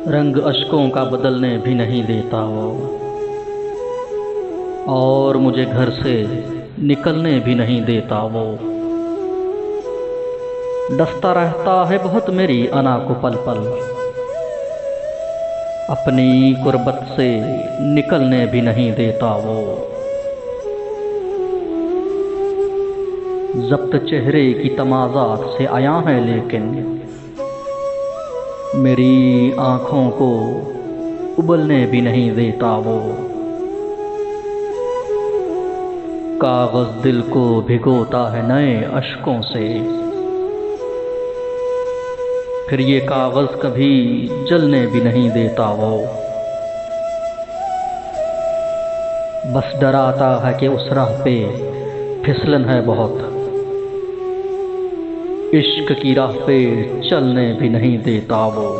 रंग अश्कों का बदलने भी नहीं देता वो, और मुझे घर से निकलने भी नहीं देता वो। डसता रहता है बहुत मेरी अना को पल पल, अपनी कुर्बत से निकलने भी नहीं देता वो। जब्त चेहरे की तमाज़ात से आया है लेकिन मेरी आँखों को उबलने भी नहीं देता वो। कागज़ दिल को भिगोता है नए अश्कों से, फिर ये कागज़ कभी जलने भी नहीं देता वो। बस डराता है कि उस राह पे फिसलन है बहुत, इश्क की राह पे चलने भी नहीं देता वो।